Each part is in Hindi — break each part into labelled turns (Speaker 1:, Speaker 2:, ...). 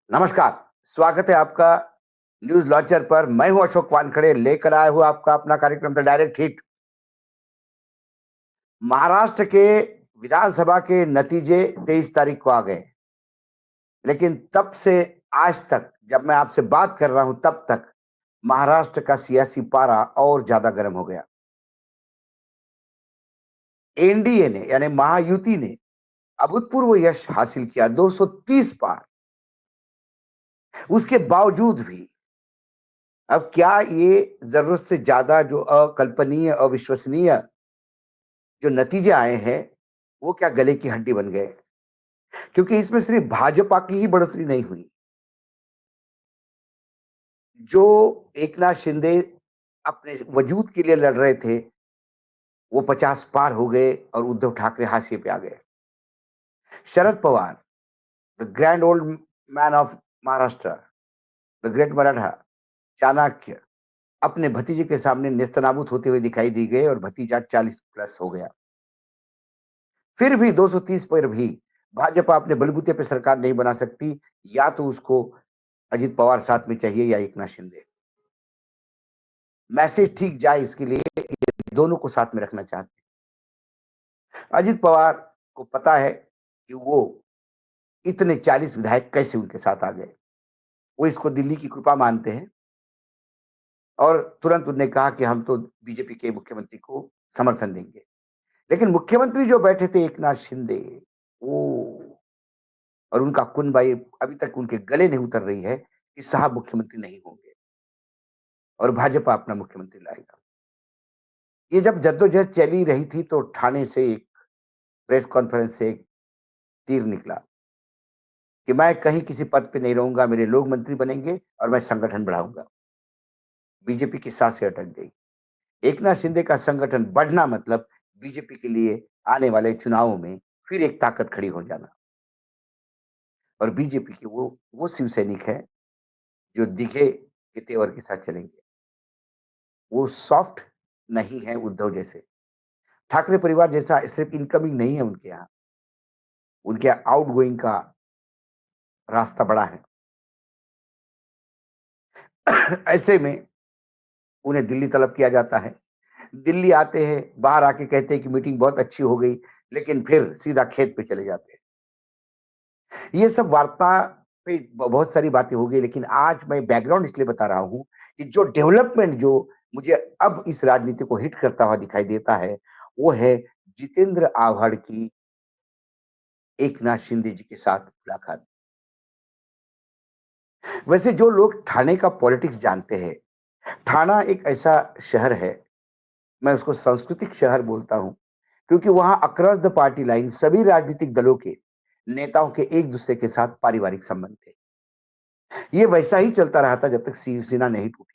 Speaker 1: नमस्कार, स्वागत है आपका न्यूज़ लॉन्चर पर। मैं हूँ अशोक वानखेड़े, लेकर आया हूँ आपका अपना कार्यक्रम द डायरेक्ट हिट। महाराष्ट्र के विधानसभा के नतीजे 23 तारीख को आ गए, लेकिन तब से आज तक जब मैं आपसे बात कर रहा हूँ तब तक महाराष्ट्र का सियासी पारा और ज़्यादा गर्म हो गया। एनडीए ने यानी महायुति ने अभूतपूर्व यश हासिल किया 230 पार। उसके बावजूद भी अब क्या ये ज़रूरत से ज़्यादा जो अकल्पनीय, अविश्वसनीय जो नतीजे आए हैं, वो क्या गले की हड्डी बन गए? क्योंकि इसमें सिर्फ भाजपा की ही बढ़ोतरी नहीं हुई। जो एकनाथ शिंदे अपने वजूद के लिए लड़ रहे थे, वो 50 पार हो गए और उद्धव ठाकरे हाशिए पे आ गए। Sharad Pawar, the grand old man of Maharashtra, the great Maratha, Chanakya, अपने भतीजे के सामने नेस्तनाबूत होते हुए दिखाई दी गए और भतीजा 40 प्लस हो गया। फिर भी 230 पर भी भाजपा अपने बलबूते पे सरकार नहीं बना सकती, या तो उसको अजित पवार साथ में चाहिए या एकनाथ शिंदे। मैसेज ठीक जाए इसके लिए ये दोनों को साथ में रखना चाहते हैं। अजित पवार को पता है कि वो इतने 40 विधायक कैसे उनके साथ आ गए। वो इसको दिल्ली की कृपा मानते हैं और तुरंत उन्होंने कहा कि हम तो बीजेपी के मुख्यमंत्री को समर्थन देंगे। लेकिन मुख्यमंत्री जो बैठे थे एकनाथ शिंदे, वो और उनका कुनबाई अभी तक उनके गले नहीं उतर रही है कि साहब मुख्यमंत्री नहीं होंगे और भाजपा अपना मुख्यमंत्री लाएगा। ये जब जद्दोजहद चली रही थी तो ठाणे से एक प्रेस कॉन्फ्रेंस से एक तीर निकला कि मैं कहीं किसी पद पे नहीं रहूंगा, मेरे लोग मंत्री बनेंगे और मैं संगठन बढ़ाऊंगा। बीजेपी की सांसें अटक गई। एकनाथ शिंदे का संगठन बढ़ना मतलब बीजेपी के लिए आने वाले चुनावों में फिर एक ताकत खड़ी हो जाना। और बीजेपी के वो शिव सैनिक है जो दिखे के तेवर के साथ चलेंगे। वो सॉफ्ट नहीं है उद्धव जैसे। ठाकरे परिवार जैसा सिर्फ इनकमिंग नहीं है उनके यहाँ, उनके आउटगोइंग का रास्ता बड़ा है। ऐसे में उन्हें दिल्ली तलब किया जाता है। दिल्ली आते हैं, बाहर आके कहते हैं कि मीटिंग बहुत अच्छी हो गई, लेकिन फिर सीधा खेत पे चले जाते हैं। ये सब वार्ता पे बहुत सारी बातें हो गई, लेकिन आज मैं बैकग्राउंड इसलिए बता रहा हूँ कि जो डेवलपमेंट जो मुझे अब इस राजनीति को हिट करता हुआ दिखाई देता है, वो है जितेंद्र आव्हाड की एकनाथ शिंदे जी के साथ मुलाकात। वैसे जो लोग ठाणे का पॉलिटिक्स जानते हैं, ठाणा एक ऐसा शहर है, मैं उसको सांस्कृतिक शहर बोलता हूँ, क्योंकि वहां अक्रॉस द पार्टी लाइन सभी राजनीतिक दलों के नेताओं के एक दूसरे के साथ पारिवारिक संबंध थे। ये वैसा ही चलता रहा था जब तक शिवसेना नहीं टूटी।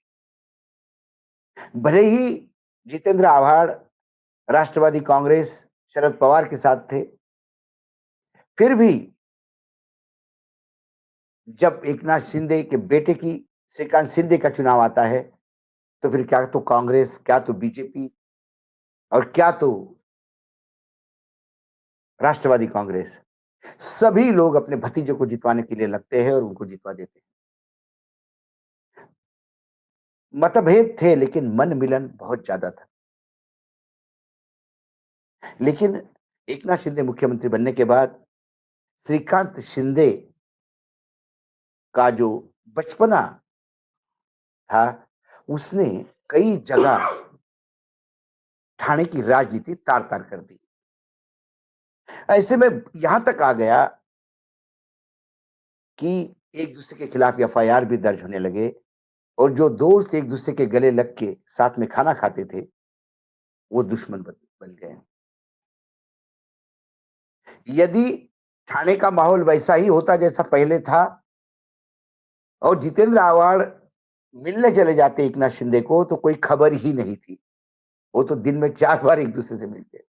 Speaker 1: भले ही जितेंद्र आव्हाड राष्ट्रवादी कांग्रेस शरद पवार के साथ थे, फिर भी जब एकनाथ शिंदे के बेटे की श्रीकांत शिंदे का चुनाव आता है, तो फिर क्या तो कांग्रेस, क्या तो बीजेपी और क्या तो राष्ट्रवादी कांग्रेस, सभी लोग अपने भतीजे को जितवाने के लिए लगते हैं और उनको जितवा देते हैं। मतभेद थे लेकिन मन मिलन बहुत ज्यादा था। लेकिन एकनाथ शिंदे मुख्यमंत्री बनने के बाद श्रीकांत शिंदे का जो बचपना था, उसने कई जगह ठाणे की राजनीति तार तार कर दी। ऐसे में यहां तक आ गया कि एक दूसरे के खिलाफ एफआईआर भी दर्ज होने लगे और जो दोस्त एक दूसरे के गले लग के साथ में खाना खाते थे, वो दुश्मन बन गए। यदि ठाणे का माहौल वैसा ही होता जैसा पहले था और जितेंद्र आव्हाड मिलने चले जाते एकनाथ शिंदे को, तो कोई खबर ही नहीं थी। वो तो दिन में 4 बार एक दूसरे से मिलते।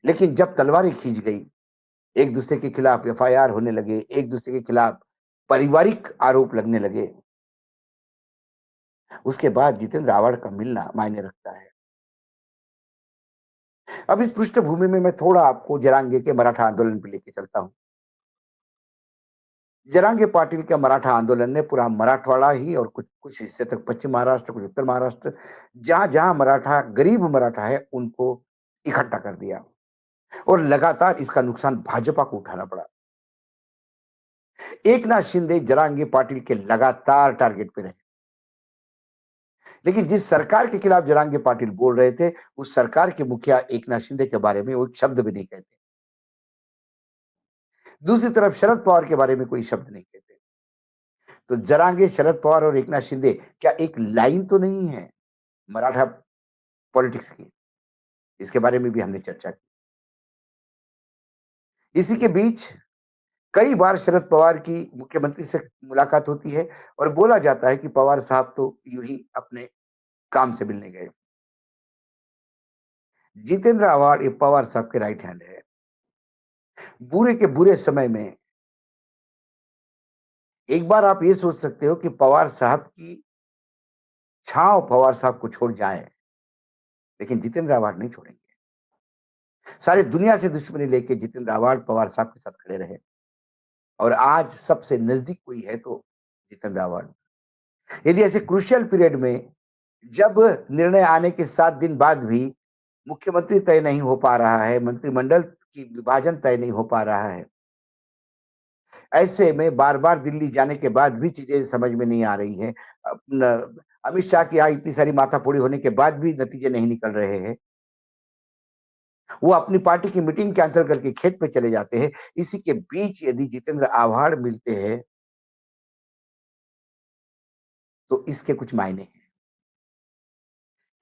Speaker 1: लेकिन जब तलवारें खींच गई, एक दूसरे के खिलाफ एफआईआर होने लगे, एक दूसरे के खिलाफ पारिवारिक आरोप लगने लगे, उसके बाद जितेंद्र आव्हाड का मिलना मायने रखता है। अब इस पृष्ठभूमि में मैं थोड़ा आपको जरांगे के मराठा आंदोलन पे लेके चलता हूँ। जरांगे पाटिल के मराठा आंदोलन ने पूरा मराठवाड़ा ही और कुछ कुछ हिस्से तक पश्चिम महाराष्ट्र, कुछ उत्तर महाराष्ट्र, जहाँ-जहाँ मराठा गरीब मराठा है, उनको इकट्ठा कर दिया और लगातार इसका नुकसान भाजपा को उठाना पड़ा। एकनाथ शिंदे जरांगे पाटिल के लगातार टारगेट पे रहे। लेकिन जिस सरकार के खिलाफ जरांगे पाटिल बोल रहे थे, उस सरकार के मुखिया एकनाथ शिंदे के बारे में वो एक शब्द भी नहीं कहते। दूसरी तरफ शरद पवार के बारे में कोई शब्द नहीं कहते। तो जरांगे, शरद पवार और एकनाथ शिंदे क्या एक लाइन तो नहीं है मराठा पॉलिटिक्स की? इसके बारे में भी हमने चर्चा की। इसी के बीच कई बार शरद पवार की मुख्यमंत्री से मुलाकात होती है और बोला जाता है कि पवार साहब तो यूं ही अपने काम से मिलने गए। जितेंद्र आव्हाड ये पवार साहब के राइट हैंड है। बुरे के बुरे समय में एक बार आप ये सोच सकते हो कि पवार साहब की छांव पवार साहब को छोड़ जाए, लेकिन जितेंद्र आव्हाड नहीं छोड़ेंगे। सारी दुनिया से दुश्मनी लेके जितेंद्र आव्हाड पवार साहब के साथ खड़े रहे और आज सबसे नजदीक कोई है तो जितेंद्र आव्हाड। यदि ऐसे क्रूशियल पीरियड में जब निर्णय आने के 7 दिन बाद भी मुख्यमंत्री तय नहीं हो पा रहा है, मंत्रिमंडल की विभाजन तय नहीं हो पा रहा है, ऐसे में बार-बार दिल्ली जाने के बाद भी चीज़ें समझ में नहीं आ रही हैं। अमित शाह की यहाँ इतनी सारी माथाफोड़ी होने के बाद भी नतीजे नहीं निकल रहे हैं। वो अपनी पार्टी की मीटिंग कैंसल करके खेत पे चले जाते हैं। इसी के बीच यदि जितेंद्र आव्हाड मिलते हैं, तो इसके कुछ मायने हैं।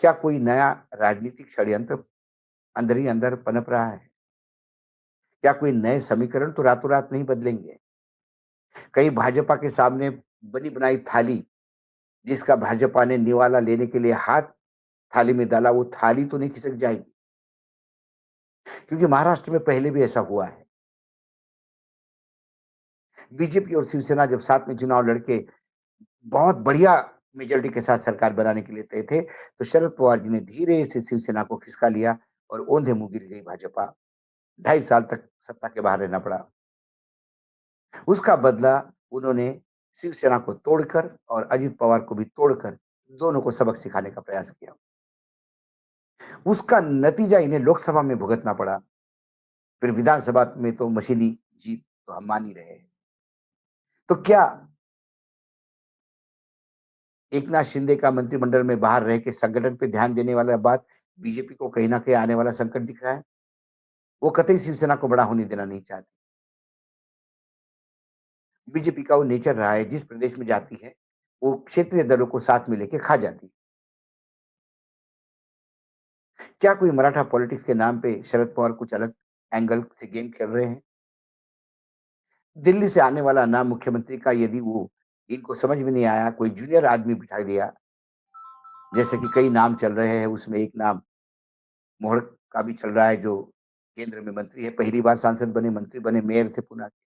Speaker 1: क्या कोई नया राजनीतिक षड्यंत्र अंदर ही अंदर पनप रहा है? क्या कोई नए समीकरण तो रातों-रात नहीं बदलेंगे? कहीं भाजपा के सामने बनी बनाई थाली, जिसका भाजपा ने निवाला लेने के लिए हाथ थाली में डाला, वो थाली तो नहीं खिसक जाएगी? क्योंकि महाराष्ट्र में पहले भी ऐसा हुआ है। बीजेपी और शिवसेना जब साथ में चुनाव लड़के बहुत बढ़िया मेजॉरिटी के साथ सरकार बनाने के लिए तय थे, तो शरद पवार जी ने धीरे से शिवसेना को खिसका लिया और औंधे मुँह गिर गई भाजपा। 2.5 साल तक सत्ता के बाहर रहना पड़ा। उसका बदला उन्होंने शिवसेना को तोड़कर और अजित पवार को भी तोड़कर दोनों को सबक सिखाने का प्रयास किया। उसका नतीजा इन्हें लोकसभा में भुगतना पड़ा, फिर विधानसभा में तो मशीनी जीत तो हम मान ही रहे हैं। तो क्या एकनाथ शिंदे का मंत्रिमंडल में बाहर रह के संगठन पे ध्यान देने वाला बात बीजेपी को कहीं न कहीं आने वाला संकट दिख रहा है? वो कतई शिवसेना को बड़ा होने देना नहीं चाहती। बीजेपी का वो नेचर रहा है, जिस प्रदेश में जाती है, वो क्षेत्रीय दलों को साथ में लेके खा जाती है। क्या कोई मराठा पॉलिटिक्स के नाम पे शरद पवार कुछ अलग एंगल से गेम खेल रहे हैं? दिल्ली से आने वाला नाम मुख्यमंत्री का यदि वो इनको समझ में नहीं आया, कोई जूनियर आदमी बिठा दिया, जैसे कि कई नाम चल रहे हैं, उसमें एक नाम मोहड़ का भी चल रहा है जो केंद्र में मंत्री है, पहली बार सांसद बने, मंत्री बने, मेयर थे पुणा के।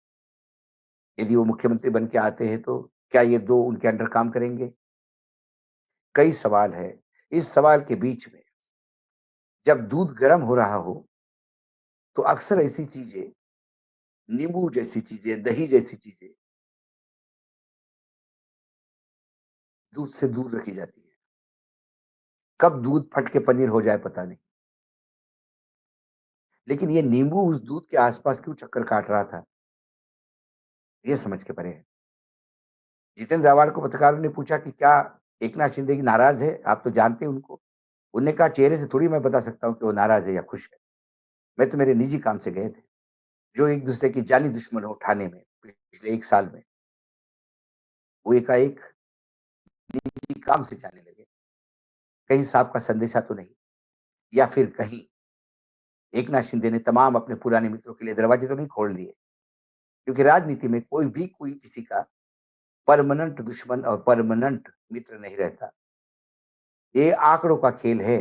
Speaker 1: यदि वो मुख्यमंत्री बन के आते हैं तो क्या ये 2 उनके अंडर काम करेंगे? कई सवाल है। इस सवाल के बीच में जब दूध गर्म हो रहा हो, तो अक्सर ऐसी चीज़ें, नींबू जैसी चीज़ें, दही जैसी चीज़ें दूध से दूर रखी जाती है। कब दूध फट के पनीर हो जाए पता नहीं। लेकिन ये नींबू उस दूध के आस-पास क्यों चक्कर काट रहा था, ये समझ के परे है। जितेंद्र आव्हाड को पत्रकारों ने पूछा कि क्या एकनाथ शिंदे जी नाराज़ है? आप तो जानते हैं उनको। उन्होंने कहा चेहरे से थोड़ी मैं बता सकता हूँ कि वो नाराज़ है या खुश है। मैं तो मेरे निजी काम से गए थे, जो एक-दूसरे की जानी दुश्मन हो ठाणे में पिछले 1 साल में, वो एकाएक निजी काम से जाने लगे। कहीं साहब का संदेशा तो नहीं या फिर कहीं एकनाथ शिंदे ने तमाम अपने पुराने मित्रों के लिए दरवाजे तो नहीं खोल दिए। क्योंकि राजनीति में कोई किसी का परमानेंट दुश्मन और परमानेंट मित्र नहीं रहता। ये आंकड़ों का खेल है।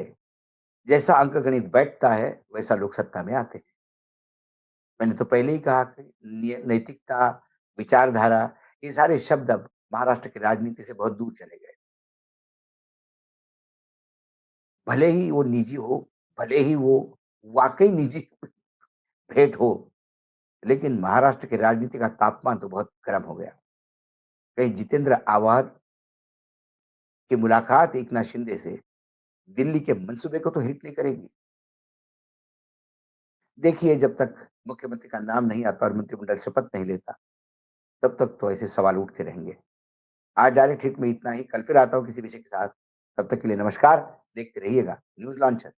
Speaker 1: जैसा अंकगणित बैठता है, वैसा लोग सत्ता में आते हैं। मैंने तो पहले ही कहा कि नैतिकता, विचारधारा, ये सारे शब्द अब महाराष्ट्र की राजनीति से बहुत दूर चले गए। भले ही वो निजी हो, भले ही वो वाक़ई निजी भेंट हो, लेकिन महाराष्ट्र के राजनीति का तापमान तो बहुत गर्म हो गया। कहीं जितेंद्र आव्हाड की मुलाकात एकनाथ शिंदे से दिल्ली के मंसूबे को तो हिट नहीं करेगी। देखिए, जब तक मुख्यमंत्री का नाम नहीं आता और मंत्रिमंडल शपथ नहीं लेता, तब तक तो ऐसे सवाल उठते रहेंगे। आज डायरेक्ट हिट में इतना ही, कल फिर आता हूँ किसी विषय के साथ। तब तक के लिए नमस्कार, देखते रहिएगा न्यूज़ लॉन्चर।